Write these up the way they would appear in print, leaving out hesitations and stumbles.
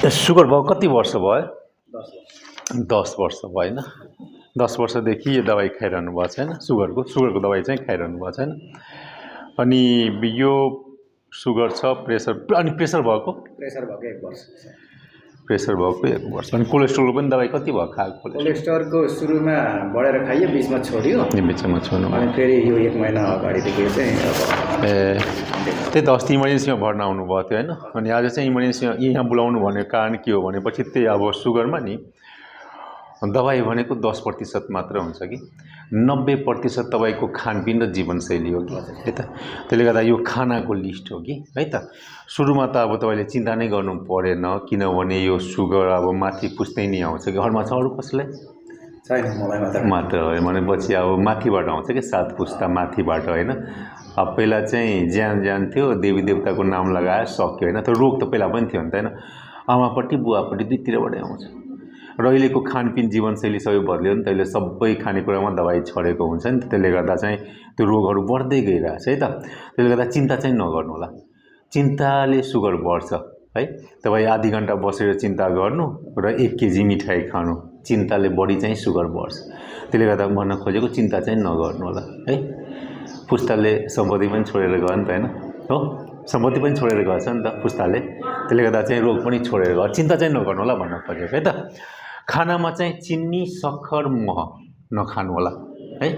Sugar भयो कति वर्ष भयो? 10 वर्ष 10 वर्ष भयो होइन। 10 वर्षदेखि यो दबाई खाइरहनु भएको छैन, सुगरको दबाई चाहिँ खाइरहनु भएको छैन। अनि यो सुगर छ, प्रेसर, अनि प्रेसर भएको 1 वर्ष प्रेसर भएको 1 वर्ष। अनि कोलेस्ट्रोलको पनि दबाई कति भयो खाएको? कोलेस्ट्रोलको सुरुमा बढेर खाइयो, बिचमा छोड्यो, बिचमा छोड्नु अनि फेरि यो 1 महिना अगाडिदेखि चाहिँ अब त्यही त अस्ति इमर्जेन्सीमा भर्ना आउनुभएको थियो होइन। अनि आज चाहिँ इमर्जेन्सीमा यहाँ बोलाउनु भनेको कारण के हो भनेपछि त्यही अब सुगरमा नि दबाई भनेको 10% मात्र हुन्छ कि 90% तपाईँको खानपिन र जीवनशैली हो कि है त। त्यसले गर्दा यो खानाको लिस्ट हो कि है त। सुरुमा त अब तपाईँले चिन्ता नै गर्नु परेन, किनभने यो सुगर अब माथि पुस्दै नै आउँछ कि। घरमा छ अरू कसैलाई? छैन, मलाई मात्र हो भनेपछि अब माथिबाट आउँछ कि 7 पुस्ता माथिबाट होइन। अब पहिला चाहिँ ज्यान थियो, देवी देवताको नाम लगाएर सक्यो होइन। त्यो रोग त पहिला पनि थियो नि त होइन। आमापट्टि बुवापट्टि दुईतिरबाटै आउँछ। र अहिलेको खानपिन जीवनशैली सबै बदल्यो नि त। अहिले सबै खानेकुरामा दबाई छरेको हुन्छ नि त। त्यसले गर्दा चाहिँ त्यो रोगहरू बढ्दै गइरहेछ है त। त्यसले गर्दा चिन्ता चाहिँ नगर्नु होला। चिन्ताले सुगर बढ्छ है। तपाईँ आधी घन्टा बसेर चिन्ता गर्नु र 1 केजी मिठाई खानु, चिन्ताले बढी चाहिँ सुगर बढ्छ। त्यसले गर्दा भन्न खोजेको चिन्ता चाहिँ नगर्नु होला है। पुस्ताले सम्पत्ति पनि छोडेर गयो नि त होइन हो। सम्पत्ति पनि छोडेर गएछ नि त पुस्ताले। त्यसले गर्दा चाहिँ रोग पनि छोडेर गयो। चिन्ता चाहिँ नगर्नु होला भन्न खोजेको है त। खानामा चाहिँ चिनी, सक्खर, मह नखानु होला है।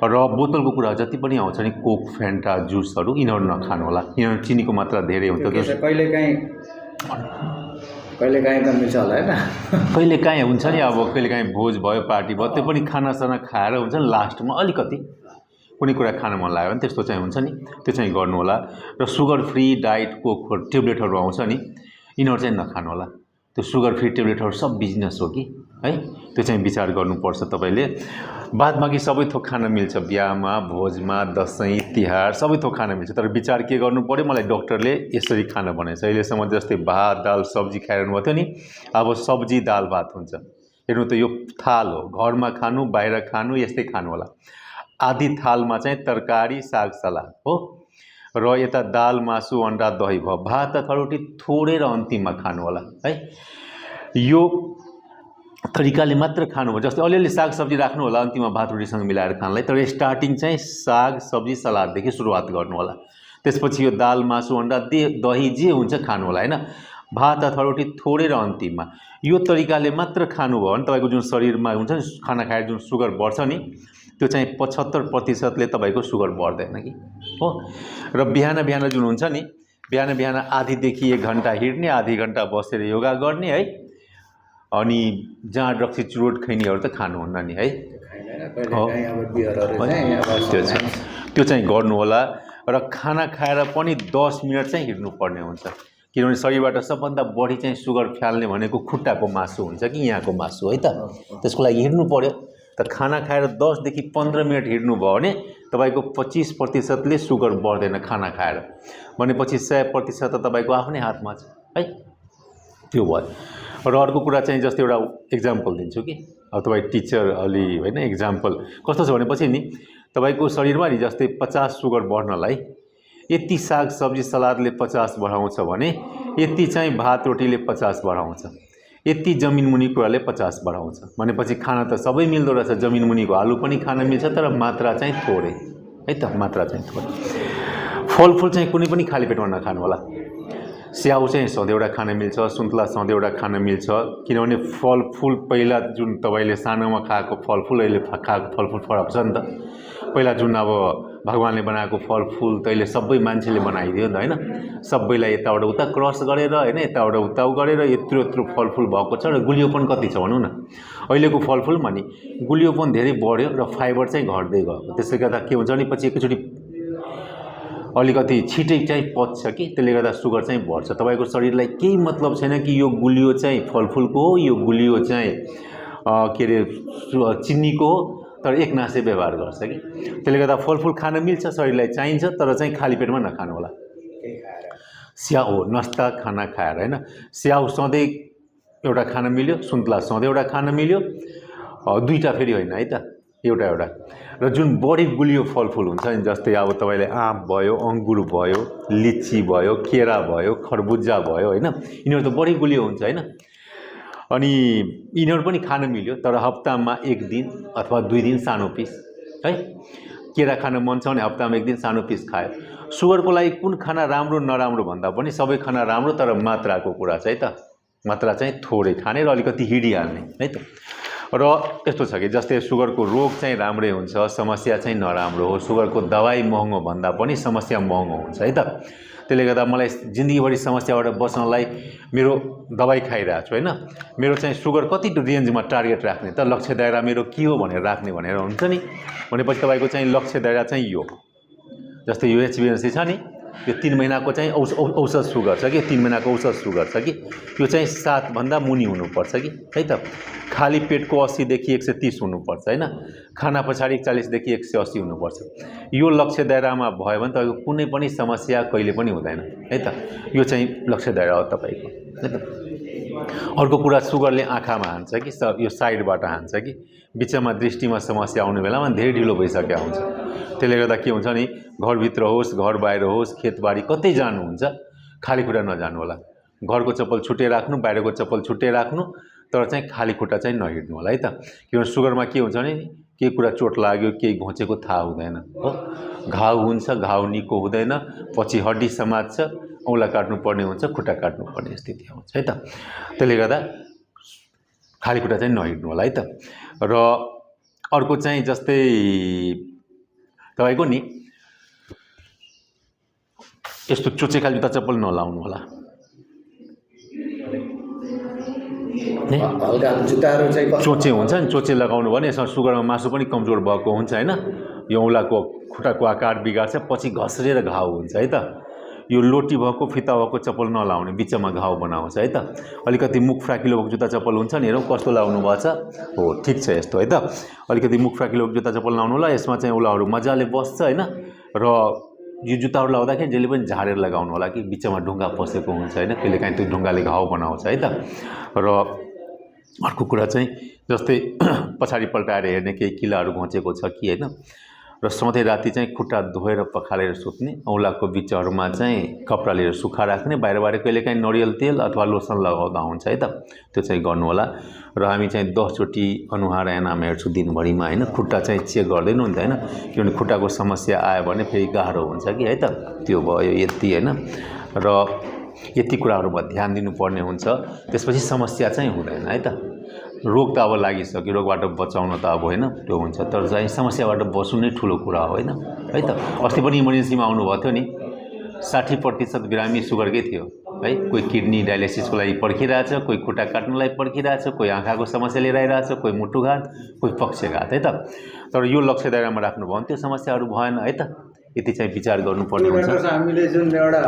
र बोतलको कुरा जति पनि आउँछ नि, कोक, फ्यान्टा, जुसहरू, यिनीहरू नखानु होला। यिनीहरू चिनीको मात्रा धेरै हुन्छ। कहिलेकाहीँ त मिल्छ होला होइन। कहिलेकाहीँ हुन्छ नि, अब कहिलेकाहीँ भोज भयो, पार्टी भयो, त्यो पनि खानासाना खाएर हुन्छ नि लास्टमा अलिकति कुनै कुरा खान मन लाग्यो भने त्यस्तो चाहिँ हुन्छ नि, त्यो चाहिँ गर्नु होला। र सुगर फ्री डाइट कोक ट्याब्लेटहरू आउँछ नि, यिनीहरू चाहिँ नखानु होला। त्यो सुगर फ्री ट्याब्लेटहरू सब बिजनेस हो कि है। त्यो चाहिँ विचार गर्नुपर्छ तपाईँले। बाद बाँकी सबै थोक खान मिल्छ, बिहामा, भोजमा, दसैँ तिहार सबै थोक खान मिल्छ। तर विचार के गर्नु पऱ्यो, मलाई डक्टरले यसरी खान भनेको छ। अहिलेसम्म जस्तै भात दाल सब्जी खाइरहनु भएको थियो नि, अब सब्जी दाल भात हुन्छ। हेर्नु त यो थाल हो, घरमा खानु बाहिर खानु यस्तै खानु होला। आधी थालमा चाहिँ तरकारी साग सलाद हो, र यता दाल मासु अन्डा दही भयो। भात अथवा रोटी थोरै र अन्तिममा खानु होला है। यो तरिकाले मात्र खानु हो। जस्तै अलिअलि साग सब्जी राख्नु होला अन्तिममा भात रोटीसँग मिलाएर खानलाई। तर स्टार्टिङ चाहिँ साग सब्जी सलाददेखि सुरुवात गर्नु होला। त्यसपछि यो दाल मासु अन्डा दही जे हुन्छ खानु होला होइन। भात अथवा रोटी थोरै र अन्तिममा। यो तरिकाले मात्र खानुभयो भने तपाईँको जुन शरीरमा हुन्छ नि खाना खाएर जुन सुगर बढ्छ नि, त्यो चाहिँ 75%ले तपाईँको सुगर बढ्दैन कि हो। र बिहान जुन हुन्छ नि, बिहान आधीदेखि 1 घन्टा हिँड्ने, आधी घन्टा बसेर योगा गर्ने है। अनि जाँड रक्सी चुरोट खैनीहरू त खानुहुन्न नि है। त्यो चाहिँ गर्नु होला। र खाना खाएर पनि 10 मिनट चाहिँ हिँड्नुपर्ने हुन्छ, किनभने शरीरबाट सबभन्दा बढी चाहिँ सुगर फ्याल्ने भनेको खुट्टाको मासु हुन्छ कि यहाँको मासु है त। त्यसको लागि हिँड्नु पर्यो। त खाना खाएर 10 देखि 15 मिनट हिँड्नुभयो भने तपाईँको 25%ले सुगर बढ्दैन खाना खाएर। भनेपछि 100% त तपाईँको आफ्नै हातमा छ है। त्यो भयो। र अर्को कुरा चाहिँ जस्तै एउटा इक्जाम्पल दिन्छु कि, अब तपाईँ टिचर अलि होइन, इक्जाम्पल कस्तो छ भनेपछि नि, तपाईँको शरीरमा नि जस्तै 50 सुगर बढ्नलाई यति साग सब्जी सलादले 50 बढाउँछ भने यति चाहिँ भात रोटीले 50 बढाउँछ, यति जमिन मुनि कुराले 50 बढाउँछ। भनेपछि खाना त सबै मिल्दो रहेछ। जमिन मुनिको आलु पनि खान मिल्छ, तर मात्रा चाहिँ थोरै है त, मात्रा चाहिँ थोरै। फलफुल चाहिँ कुनै पनि खाली पेटमा नखानु होला। स्याउ चाहिँ सधैँवटा खान मिल्छ, सुन्तला सधैँवटा खान मिल्छ, किनभने फलफुल पहिला जुन तपाईँले सानोमा खाएको फलफुल अहिले खाएको फलफुल फरक छ नि त। पहिला जुन अब भगवानले बनाएको फलफुल त अहिले सबै मान्छेले बनाइदियो नि त होइन। सबैलाई यताबाट उता क्रस गरेर होइन, यताबाट उता गरेर यत्रो फलफुल भएको छ। र गुलियोपन कति छ भनौँ न अहिलेको फलफुलमा नि, गुलियोपन धेरै बढ्यो र फाइबर चाहिँ घट्दै गयो। त्यसले गर्दा के हुन्छ भने पछि एकैचोटि अलिकति छिटै चाहिँ पच्छ कि, त्यसले गर्दा सुगर चाहिँ बढ्छ। तपाईँको शरीरलाई केही मतलब छैन कि यो गुलियो चाहिँ फलफुलको हो, यो गुलियो चाहिँ के अरे चिनीको हो, तर एकनासै व्यवहार गर्छ कि। त्यसले गर्दा फलफुल खान मिल्छ, शरीरलाई चाहिन्छ, तर चाहिँ खाली पेटमा नखानु होला। स्याउ हो, नास्ता खाना खाएर होइन। स्याउ सधैँ एउटा खान मिल्यो, सुन्तला सधैँ एउटा खान मिल्यो, दुईवटा फेरि होइन है त। एउटा र जुन बढी गुलियो फलफुल हुन्छ नि, जस्तै अब तपाईँले आँप भयो, अङ्गुर भयो, लिची भयो, केरा भयो, खरबुजा भयो होइन, यिनीहरू त बढी गुलियो हुन्छ होइन। अनि यिनीहरू पनि खान मिल्यो, तर हप्तामा 1 दिन अथवा 2 दिन सानो पिस है। केरा खान मन छ भने हप्तामा 1 दिन सानो पिस खायो। सुगरको लागि कुन खाना राम्रो नराम्रो भन्दा पनि सबै खाना राम्रो, तर मात्राको कुरा चाहिँ त मात्रा चाहिँ थोरै खाने र अलिकति हिँडिहाल्ने है त। र यस्तो छ कि जस्तै सुगरको रोग चाहिँ राम्रै हुन्छ, समस्या चाहिँ नराम्रो हो। सुगरको दबाई महँगो भन्दा पनि समस्या महँगो हुन्छ है त। त्यसले गर्दा मलाई जिन्दगीभरि समस्याबाट बच्नलाई मेरो दबाई खाइरहेको छु होइन, मेरो चाहिँ सुगर कति रेन्जमा टार्गेट राख्ने त, लक्ष्य दायरा मेरो के हो भनेर राख्ने भनेर हुन्छ नि। भनेपछि तपाईँको चाहिँ लक्ष्य दायरा चाहिँ यो, जस्तै यो HbA1c छ नि, यो 3 महिनाको चाहिँ औसत सुगर छ कि, 3 महिनाको औसत सुगर छ कि, यो चाहिँ 7 भन्दा मुनि हुनुपर्छ कि है त। खाली पेटको 80 देखि 130 हुनुपर्छ होइन, खाना पछाडि 40 देखि 180 हुनुपर्छ। यो लक्ष्य दायरामा भयो भने तपाईँको कुनै पनि समस्या कहिले पनि हुँदैन है त। यो चाहिँ लक्ष्य दायरा हो तपाईँको है त। अर्को कुरा, सुगरले आँखामा हान्छ कि यो साइडबाट हान्छ कि, बिचमा दृष्टिमा समस्या आउने बेलामा धेरै ढिलो भइसकेको हुन्छ। त्यसले गर्दा के हुन्छ नि, घरभित्र होस्, घर बाहिर होस्, खेतबारी कतै जानुहुन्छ, खाली खुट्टा नजानु होला। घरको चप्पल छुट्टै राख्नु, बाहिरको चप्पल छुट्टै राख्नु, तर चाहिँ खाली खुट्टा चाहिँ नहिँड्नु होला है त। किनभने सुगरमा के हुन्छ नि, केही कुरा चोट लाग्यो, केही घोचेको थाहा हुँदैन हो। घाउ हुन्छ, घाउ निको हुँदैन, पछि हड्डी समात्छ, औँला काट्नुपर्ने हुन्छ, खुट्टा काट्नुपर्ने स्थिति आउँछ है त। त्यसले गर्दा खाली खुट्टा चाहिँ नहिँड्नु होला है त। र अर्को चाहिँ जस्तै तपाईँको नि यस्तो चोचेखाल जुत्ता चप्पल नलाउनु होला। हल्का जुत्ताहरू चाहिँ चोचे हुन्छ नि, चोचे लगाउनु भने यसमा सुगरमा मासु पनि कमजोर भएको हुन्छ होइन, यो औँलाको खुट्टाको आकार बिगार्छ, पछि घस्रेर घाउ हुन्छ है त। यो लोटी भएको फिता भएको चप्पल नलाउने, बिचमा घाउ बनाउँछ है त। अलिकति मुख फ्राकिलो भएको जुत्ता चप्पल हुन्छ नि, हेरौँ कस्तो लाउनु भएको छ, हो ठिक छ यस्तो है त। अलिकति मुख फ्राकिलो भएको जुत्ता चप्पल लाउनु होला, यसमा चाहिँ औँलाहरू मजाले बस्छ होइन। र यो जुत्ताहरू लाउँदाखेरि जहिले पनि झारेर लगाउनु होला कि, बिचमा ढुङ्गा पसेको हुन्छ होइन, कहिलेकाहीँ त्यो ढुङ्गाले घाउ बनाउँछ है त। र अर्को कुरा चाहिँ जस्तै पछाडि पल्टाएर हेर्ने, केही किलाहरू घोचेको छ कि होइन। र सधैँ राति चाहिँ खुट्टा धोएर पखालेर सुत्ने, औँलाको बिचहरूमा चाहिँ कपडा लिएर सुक्खा राख्ने, बाहिर बाहिर कहिलेकाहीँ नरिवल तेल अथवा लोसन लगाउँदा हुन्छ है त, त्यो चाहिँ गर्नु होला। र हामी चाहिँ 10 चोटि अनुहार ऐनामा हेर्छु दिनभरिमा होइन, खुट्टा चाहिँ चेक गर्दैनौँ नि त होइन, किनभने खुट्टाको समस्या आयो भने फेरि गाह्रो हुन्छ कि है त। त्यो भयो यति होइन। र यति कुराहरूमा ध्यान दिनुपर्ने हुन्छ, त्यसपछि समस्या चाहिँ हुँदैन है त। रोग त अब लागिसक्यो, रोगबाट बचाउन त अब होइन त्यो हुन्छ, तर चाहिँ समस्याबाट बस्नु नै ठुलो कुरा हो होइन है त। अस्ति पनि इमर्जेन्सीमा आउनुभएको थियो नि, 60% बिरामी सुगरकै थियो है। कोही किडनी डायलिसिसको लागि पर्खिरहेछ, कोही खुट्टा काट्नलाई पर्खिरहेछ, कोही आँखाको समस्या लिएर आइरहेछ, कोही मुटुघात, कोही पक्षघात है त। तर यो लक्ष्य दायरामा राख्नुभयो भने त्यो समस्याहरू भएन है त। यति चाहिँ विचार गर्नुपर्ने हुन्छ। हामीले जुन एउटा